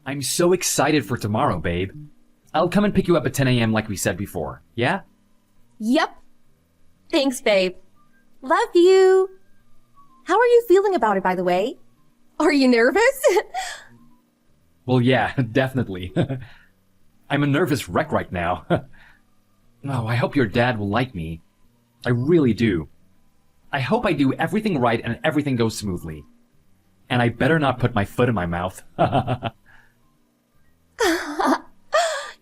I'm so excited for tomorrow, babe. I'll come and pick you up at 10 a.m. like we said before, yeah? Yep. Thanks, babe. Love you. How are you feeling about it, by the way? Are you nervous? Well, yeah, definitely. I'm a nervous wreck right now. Oh, I hope your dad will like me. I really do. I hope I do everything right and everything goes smoothly. And I better not put my foot in my mouth.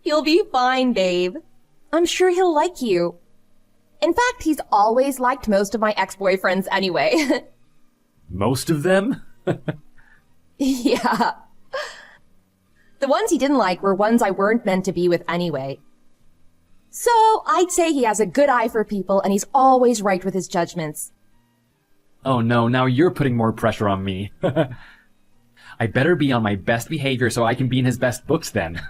You'll be fine, babe. I'm sure he'll like you. In fact, he's always liked most of my ex-boyfriends anyway. Most of them? Yeah. The ones he didn't like were ones I weren't meant to be with anyway. So, I'd say he has a good eye for people and he's always right with his judgments. Oh no, now you're putting more pressure on me. I better be on my best behavior so I can be in his best books then.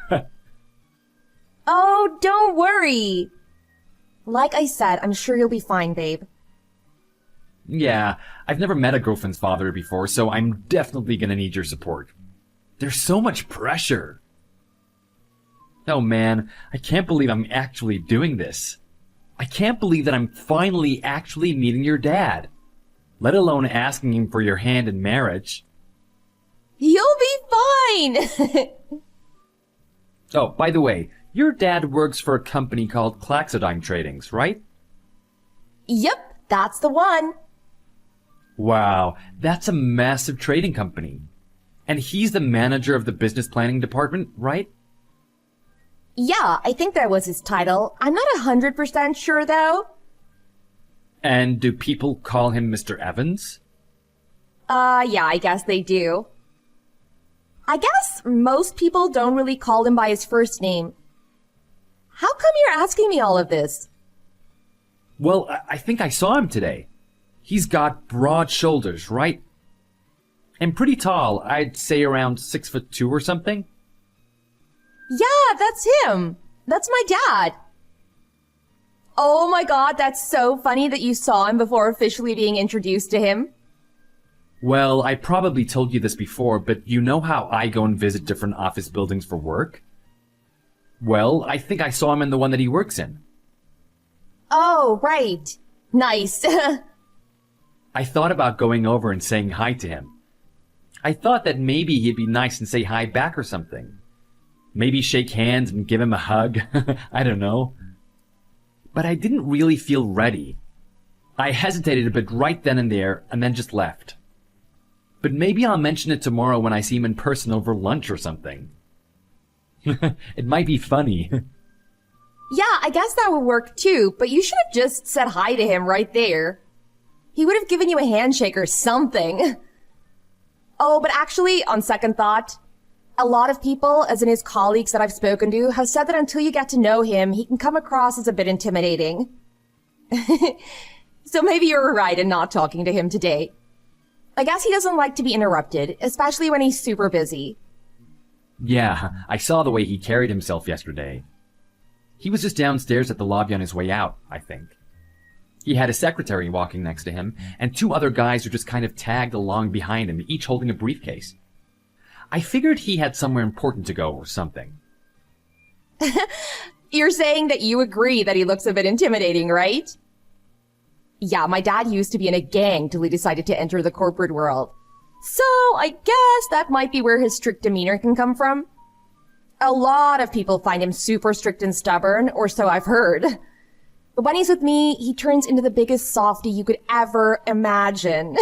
Oh, don't worry. Like I said, I'm sure you'll be fine, babe. Yeah, I've never met a girlfriend's father before, so I'm definitely gonna need your support. There's so much pressure. Oh man, I can't believe I'm actually doing this. I can't believe that I'm finally actually meeting your dad. Let alone asking him for your hand in marriage. You'll be fine! Oh, by the way, your dad works for a company called Claxodyne Tradings, right? Yep, that's the one. Wow, that's a massive trading company. And he's the manager of the business planning department, right? Yeah, I think that was his title. I'm not 100% sure, though. And do people call him Mr. Evans? Yeah, I guess they do. I guess most people don't really call him by his first name. How come you're asking me all of this? Well, I think I saw him today. He's got broad shoulders, right? And pretty tall, I'd say around 6'2" or something. Yeah, that's him. That's my dad. Oh my god, that's so funny that you saw him before officially being introduced to him. Well, I probably told you this before, but you know how I go and visit different office buildings for work? Well, I think I saw him in the one that he works in. Oh, right. Nice. I thought about going over and saying hi to him. I thought that maybe he'd be nice and say hi back or something. Maybe shake hands and give him a hug. I don't know. But I didn't really feel ready. I hesitated a bit right then and there, and then just left. But maybe I'll mention it tomorrow when I see him in person over lunch or something. It might be funny. Yeah, I guess that would work too, but you should have just said hi to him right there. He would have given you a handshake or something. Oh, but actually, on second thought, a lot of people, as in his colleagues that I've spoken to, have said that until you get to know him, he can come across as a bit intimidating. So maybe you were right in not talking to him today. I guess he doesn't like to be interrupted, especially when he's super busy. Yeah, I saw the way he carried himself yesterday. He was just downstairs at the lobby on his way out, I think. He had a secretary walking next to him, and two other guys who just kind of tagged along behind him, each holding a briefcase. I figured he had somewhere important to go or something. You're saying that you agree that he looks a bit intimidating, right? Yeah, my dad used to be in a gang till he decided to enter the corporate world. So, I guess that might be where his strict demeanor can come from. A lot of people find him super strict and stubborn, or so I've heard. But when he's with me, he turns into the biggest softie you could ever imagine.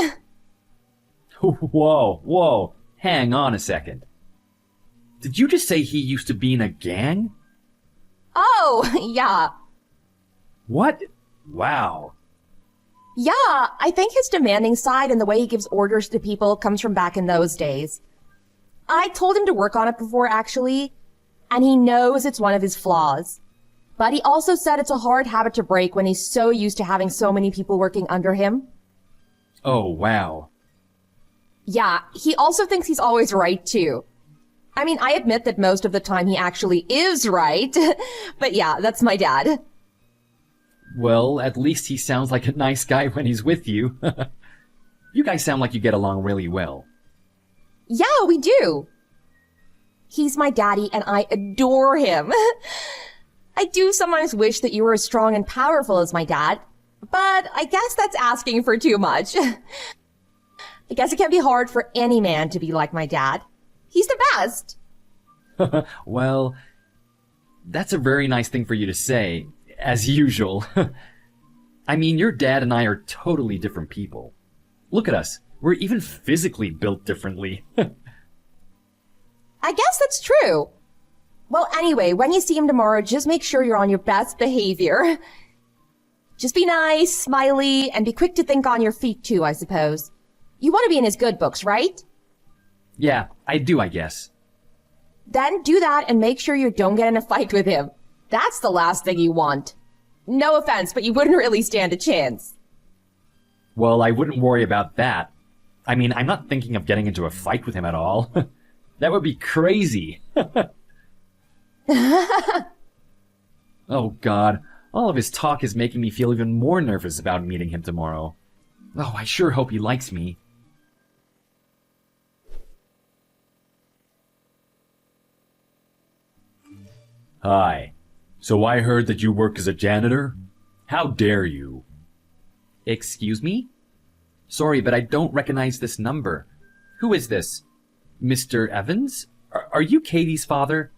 Whoa. Hang on a second. Did you just say he used to be in a gang? Oh, yeah. What? Wow. Yeah, I think his demanding side and the way he gives orders to people comes from back in those days. I told him to work on it before, actually, and he knows it's one of his flaws. But he also said it's a hard habit to break when he's so used to having so many people working under him. Oh, wow. Yeah, he also thinks he's always right, too. I mean, I admit that most of the time he actually is right, but yeah, that's my dad. Well, at least he sounds like a nice guy when he's with you. You guys sound like you get along really well. Yeah, we do. He's my daddy and I adore him. I do sometimes wish that you were as strong and powerful as my dad, but I guess that's asking for too much. I guess it can be hard for any man to be like my dad. He's the best. Well, that's a very nice thing for you to say, as usual. I mean, your dad and I are totally different people. Look at us. We're even physically built differently. I guess that's true. Well, anyway, when you see him tomorrow, just make sure you're on your best behavior. Just be nice, smiley, and be quick to think on your feet too, I suppose. You want to be in his good books, right? Yeah, I do, I guess. Then do that and make sure you don't get in a fight with him. That's the last thing you want. No offense, but you wouldn't really stand a chance. Well, I wouldn't worry about that. I mean, I'm not thinking of getting into a fight with him at all. That would be crazy. Oh God, all of his talk is making me feel even more nervous about meeting him tomorrow. Oh, I sure hope he likes me. Hi. So I heard that you work as a janitor? How dare you? Excuse me? Sorry, but I don't recognize this number. Who is this? Mr. Evans? Are you Katie's father?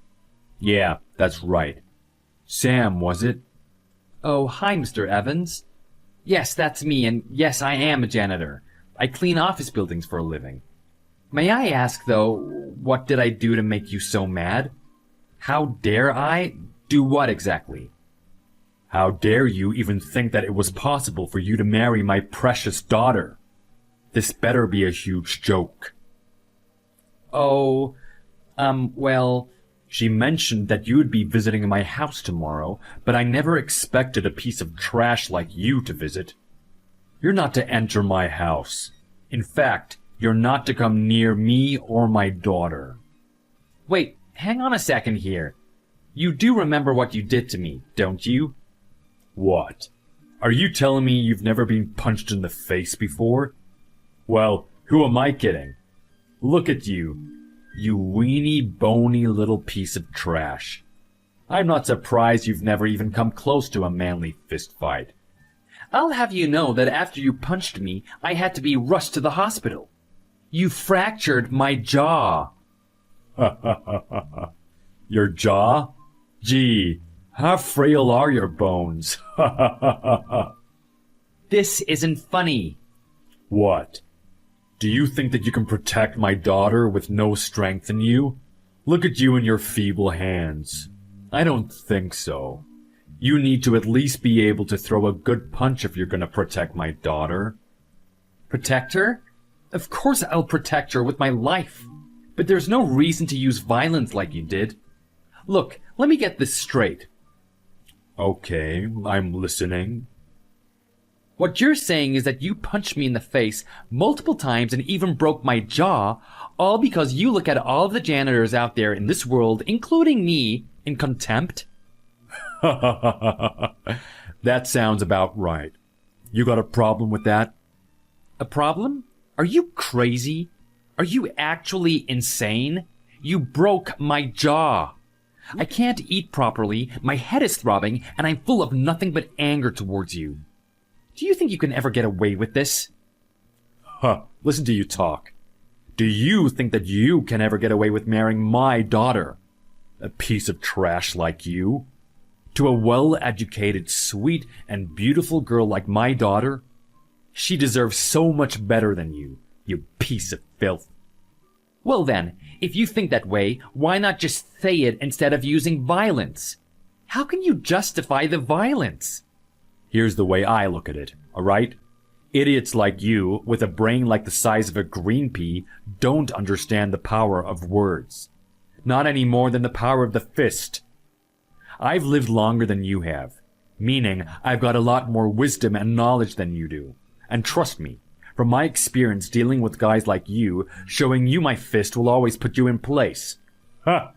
Yeah, that's right. Sam, was it? Oh, hi, Mr. Evans. Yes, that's me, and yes, I am a janitor. I clean office buildings for a living. May I ask, though, what did I do to make you so mad? How dare I? Do what exactly? How dare you even think that it was possible for you to marry my precious daughter? This better be a huge joke. Oh, well, she mentioned that you'd be visiting my house tomorrow, but I never expected a piece of trash like you to visit. You're not to enter my house. In fact, you're not to come near me or my daughter. Wait, hang on a second here. You do remember what you did to me, don't you? What? Are you telling me you've never been punched in the face before? Well, who am I kidding? Look at you. You weeny, bony little piece of trash. I'm not surprised you've never even come close to a manly fist fight. I'll have you know that after you punched me, I had to be rushed to the hospital. You fractured my jaw. Your jaw? Gee, how frail are your bones? This isn't funny. What? Do you think that you can protect my daughter with no strength in you? Look at you and your feeble hands. I don't think so. You need to at least be able to throw a good punch if you're going to protect my daughter. Protect her? Of course I'll protect her with my life. But there's no reason to use violence like you did. Look, let me get this straight. Okay, I'm listening. What you're saying is that you punched me in the face multiple times and even broke my jaw, all because you look at all of the janitors out there in this world, including me, in contempt? That sounds about right. You got a problem with that? A problem? Are you crazy? Are you actually insane? You broke my jaw. I can't eat properly, my head is throbbing, and I'm full of nothing but anger towards you. Do you think you can ever get away with this? Listen to you talk. Do you think that you can ever get away with marrying my daughter? A piece of trash like you? To a well-educated, sweet, and beautiful girl like my daughter? She deserves so much better than you piece of filth. Well then, if you think that way, why not just say it instead of using violence? How can you justify the violence? Here's the way I look at it, alright? Idiots like you, with a brain like the size of a green pea, don't understand the power of words. Not any more than the power of the fist. I've lived longer than you have, meaning I've got a lot more wisdom and knowledge than you do. And trust me, from my experience dealing with guys like you, showing you my fist will always put you in place. Huh.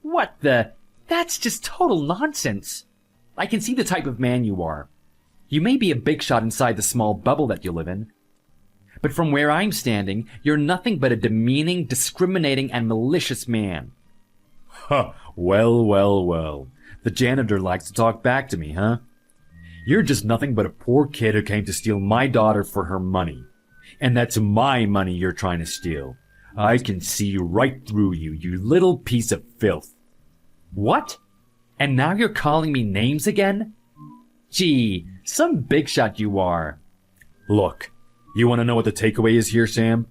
What the? That's just total nonsense. I can see the type of man you are. You may be a big shot inside the small bubble that you live in. But from where I'm standing, you're nothing but a demeaning, discriminating, and malicious man. Huh, well. The janitor likes to talk back to me, huh? You're just nothing but a poor kid who came to steal my daughter for her money. And that's my money you're trying to steal. I can see right through you, you little piece of filth. What? And now you're calling me names again? Gee, some big shot you are. Look, you want to know what the takeaway is here, Sam?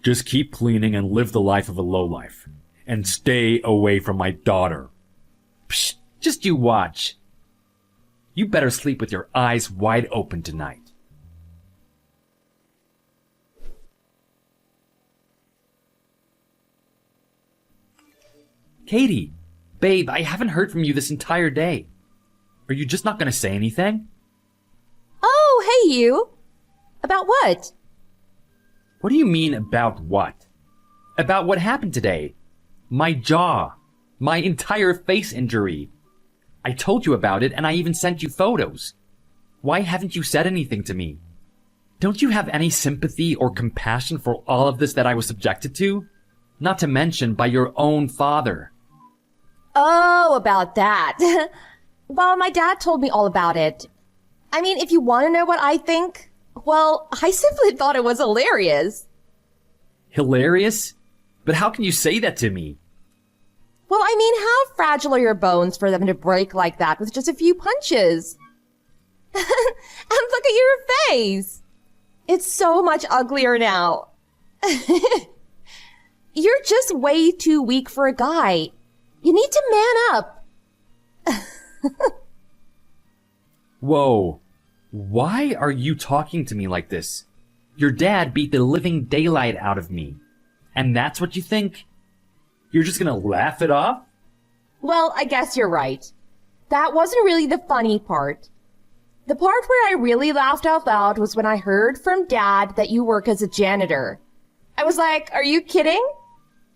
Just keep cleaning and live the life of a lowlife. And stay away from my daughter. Psh, just you watch. You better sleep with your eyes wide open tonight. Katie, babe, I haven't heard from you this entire day. Are you just not going to say anything? Oh, hey you. About what? What do you mean about what? About what happened today? My jaw. My entire face injury. I told you about it and I even sent you photos. Why haven't you said anything to me? Don't you have any sympathy or compassion for all of this that I was subjected to? Not to mention by your own father. Oh, about that. Well, my dad told me all about it. I mean, if you want to know what I think, well, I simply thought it was hilarious. Hilarious? But how can you say that to me? Well, I mean, how fragile are your bones for them to break like that with just a few punches? And look at your face. It's so much uglier now. You're just way too weak for a guy. You need to man up. Whoa. Why are you talking to me like this? Your dad beat the living daylight out of me. And that's what you think? You're just gonna laugh it off? Well, I guess you're right. That wasn't really the funny part. The part where I really laughed out loud was when I heard from Dad that you work as a janitor. I was like, are you kidding?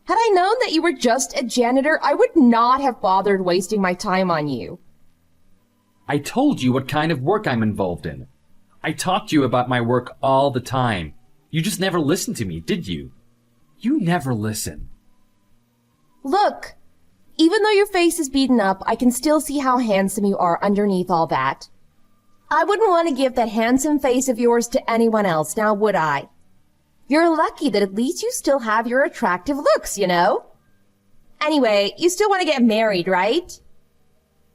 Had I known that you were just a janitor, I would not have bothered wasting my time on you. I told you what kind of work I'm involved in. I talked to you about my work all the time. You just never listened to me, did you? You never listen. Look, even though your face is beaten up, I can still see how handsome you are underneath all that. I wouldn't want to give that handsome face of yours to anyone else, now would I? You're lucky that at least you still have your attractive looks, you know? Anyway, you still want to get married, right?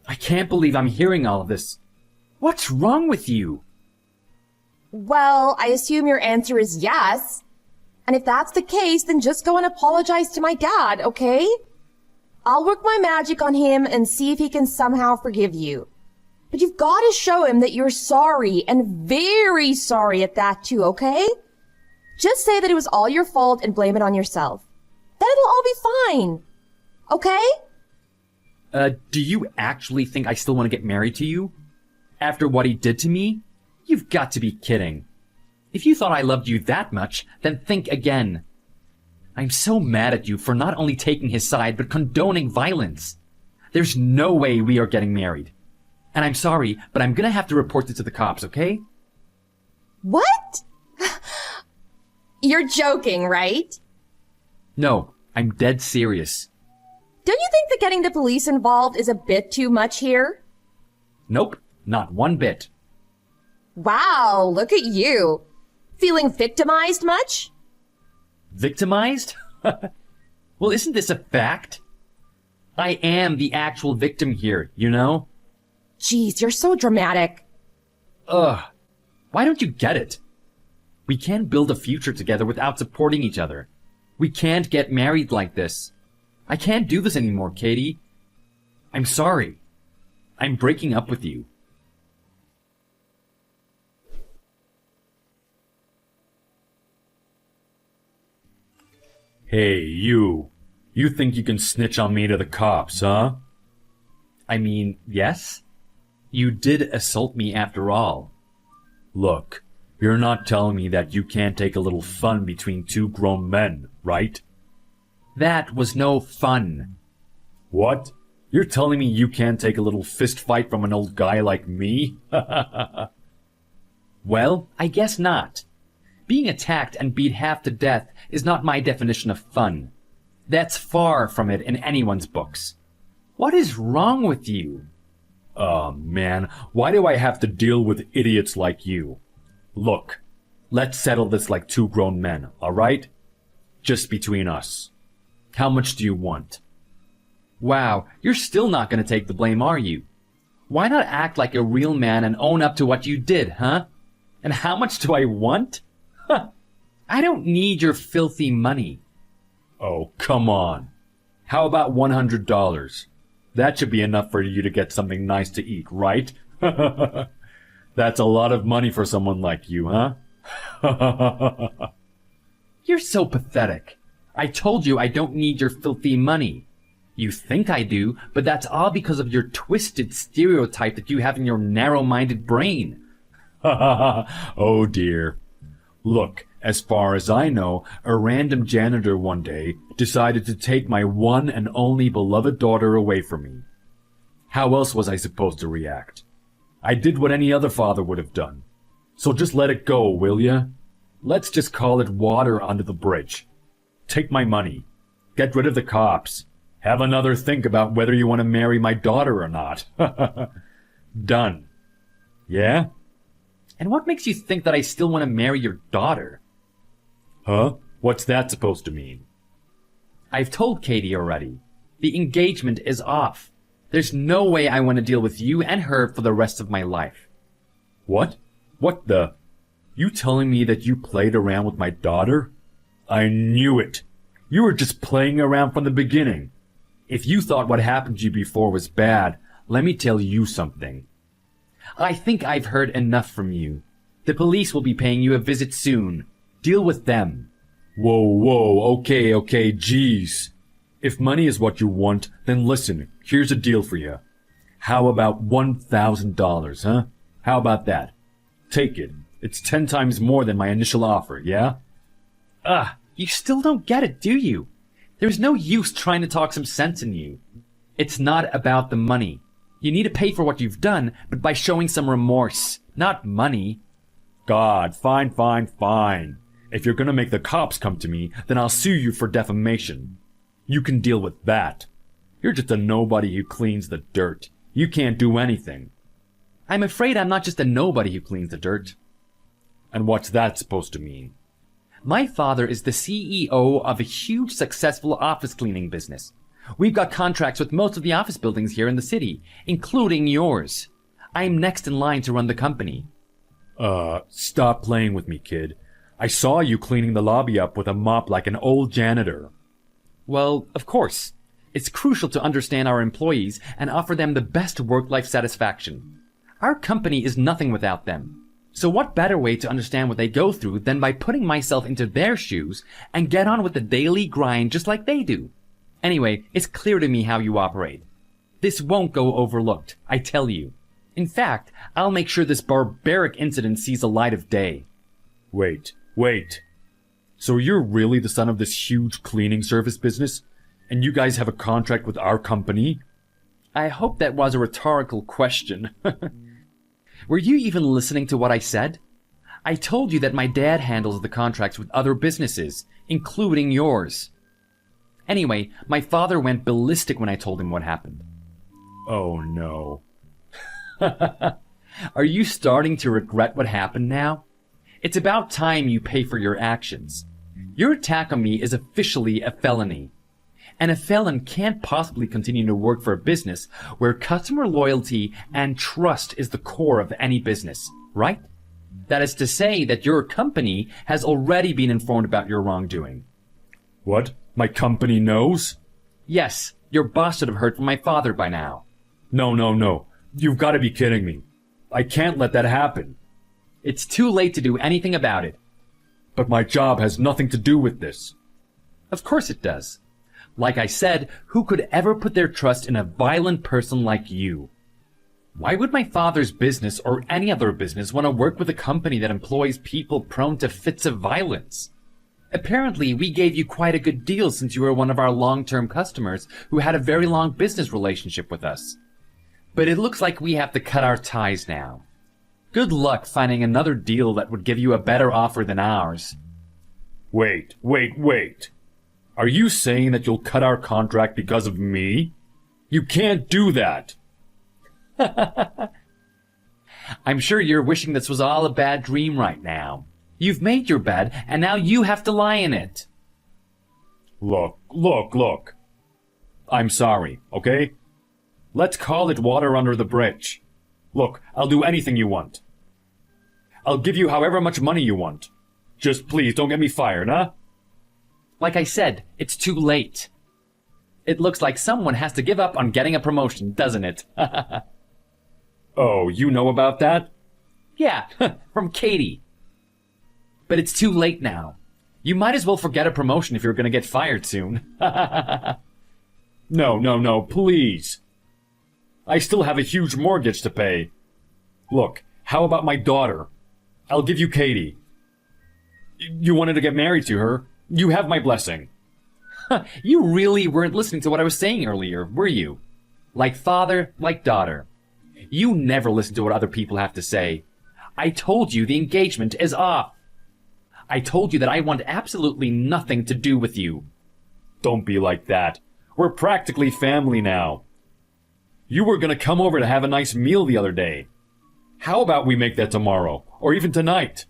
I can't believe I'm hearing all of this. What's wrong with you? Well, I assume your answer is yes. And if that's the case, then just go and apologize to my dad, okay? I'll work my magic on him and see if he can somehow forgive you. But you've got to show him that you're sorry, and very sorry at that too, okay? Just say that it was all your fault and blame it on yourself. Then it'll all be fine. Okay? Do you actually think I still want to get married to you? After what he did to me? You've got to be kidding. If you thought I loved you that much, then think again. I'm so mad at you for not only taking his side, but condoning violence. There's no way we are getting married. And I'm sorry, but I'm gonna have to report it to the cops, okay? What? You're joking, right? No, I'm dead serious. Don't you think that getting the police involved is a bit too much here? Nope, not one bit. Wow, look at you. Feeling victimized much? Victimized? Well, isn't this a fact? I am the actual victim here, you know? Jeez, you're so dramatic. Ugh. Why don't you get it? We can't build a future together without supporting each other. We can't get married like this. I can't do this anymore, Katie. I'm sorry. I'm breaking up with you. Hey, you. You think you can snitch on me to the cops, huh? I mean, yes. You did assault me after all. Look, you're not telling me that you can't take a little fun between two grown men, right? That was no fun. What? You're telling me you can't take a little fist fight from an old guy like me? Well, I guess not. Being attacked and beat half to death is not my definition of fun. That's far from it in anyone's books. What is wrong with you? Oh, man, why do I have to deal with idiots like you? Look, let's settle this like two grown men, all right? Just between us. How much do you want? Wow, you're still not going to take the blame, are you? Why not act like a real man and own up to what you did, huh? And how much do I want? Huh. I don't need your filthy money. Oh, come on. How about $100? That should be enough for you to get something nice to eat, right? That's a lot of money for someone like you, huh? You're so pathetic. I told you I don't need your filthy money. You think I do, but that's all because of your twisted stereotype that you have in your narrow-minded brain. Oh dear. Look, as far as I know, a random janitor one day decided to take my one and only beloved daughter away from me. How else was I supposed to react? I did what any other father would have done. So just let it go, will ya? Let's just call it water under the bridge. Take my money. Get rid of the cops. Have another think about whether you want to marry my daughter or not. Done. Yeah? And what makes you think that I still want to marry your daughter? Huh? What's that supposed to mean? I've told Katie already. The engagement is off. There's no way I want to deal with you and her for the rest of my life. What? What the? You telling me that you played around with my daughter? I knew it. You were just playing around from the beginning. If you thought what happened to you before was bad, let me tell you something. I think I've heard enough from you. The police will be paying you a visit soon. Deal with them. Whoa, okay, geez. If money is what you want, then listen, here's a deal for you. How about $1,000, huh? How about that? Take it. It's 10 times more than my initial offer, yeah? You still don't get it, do you? There's no use trying to talk some sense in you. It's not about the money. You need to pay for what you've done, but by showing some remorse, not money. God, fine. If you're gonna make the cops come to me, then I'll sue you for defamation. You can deal with that. You're just a nobody who cleans the dirt. You can't do anything. I'm afraid I'm not just a nobody who cleans the dirt. And what's that supposed to mean? My father is the CEO of a huge successful office cleaning business. We've got contracts with most of the office buildings here in the city, including yours. I'm next in line to run the company. Stop playing with me, kid. I saw you cleaning the lobby up with a mop like an old janitor. Well, of course. It's crucial to understand our employees and offer them the best work-life satisfaction. Our company is nothing without them. So what better way to understand what they go through than by putting myself into their shoes and get on with the daily grind just like they do? Anyway, it's clear to me how you operate. This won't go overlooked, I tell you. In fact, I'll make sure this barbaric incident sees the light of day. Wait. So you're really the son of this huge cleaning service business? And you guys have a contract with our company? I hope that was a rhetorical question. Were you even listening to what I said? I told you that my dad handles the contracts with other businesses, including yours. Anyway, my father went ballistic when I told him what happened. Oh no. Are you starting to regret what happened now? It's about time you pay for your actions. Your attack on me is officially a felony. And a felon can't possibly continue to work for a business where customer loyalty and trust is the core of any business, right? That is to say that your company has already been informed about your wrongdoing. What? My company knows? Yes, your boss should have heard from my father by now. No. You've got to be kidding me. I can't let that happen. It's too late to do anything about it. But my job has nothing to do with this. Of course it does. Like I said, who could ever put their trust in a violent person like you? Why would my father's business or any other business want to work with a company that employs people prone to fits of violence? Apparently, we gave you quite a good deal since you were one of our long-term customers who had a very long business relationship with us. But it looks like we have to cut our ties now. Good luck finding another deal that would give you a better offer than ours. Wait. Are you saying that you'll cut our contract because of me? You can't do that. I'm sure you're wishing this was all a bad dream right now. You've made your bed, and now you have to lie in it. Look. I'm sorry, okay? Let's call it water under the bridge. Look, I'll do anything you want. I'll give you however much money you want. Just please don't get me fired, huh? Like I said, it's too late. It looks like someone has to give up on getting a promotion, doesn't it? Oh, you know about that? Yeah, from Katie. But it's too late now. You might as well forget a promotion if you're gonna get fired soon. No, please. I still have a huge mortgage to pay. Look, how about my daughter? I'll give you Katie. You wanted to get married to her? You have my blessing. You really weren't listening to what I was saying earlier, were you? Like father, like daughter. You never listen to what other people have to say. I told you the engagement is off. I told you that I want absolutely nothing to do with you. Don't be like that. We're practically family now. You were gonna come over to have a nice meal the other day. How about we make that tomorrow, or even tonight?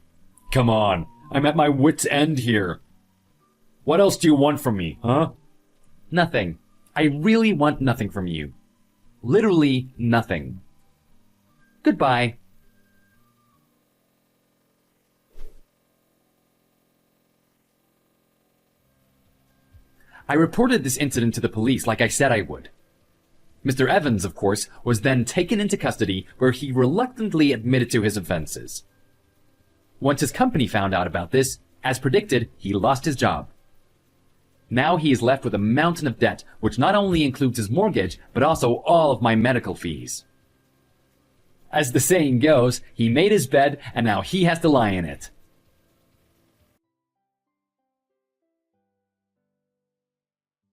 Come on, I'm at my wit's end here. What else do you want from me, huh? Nothing. I really want nothing from you. Literally nothing. Goodbye. I reported this incident to the police like I said I would. Mr. Evans, of course, was then taken into custody where he reluctantly admitted to his offenses. Once his company found out about this, as predicted, he lost his job. Now he is left with a mountain of debt, which not only includes his mortgage, but also all of my medical fees. As the saying goes, he made his bed, and now he has to lie in it.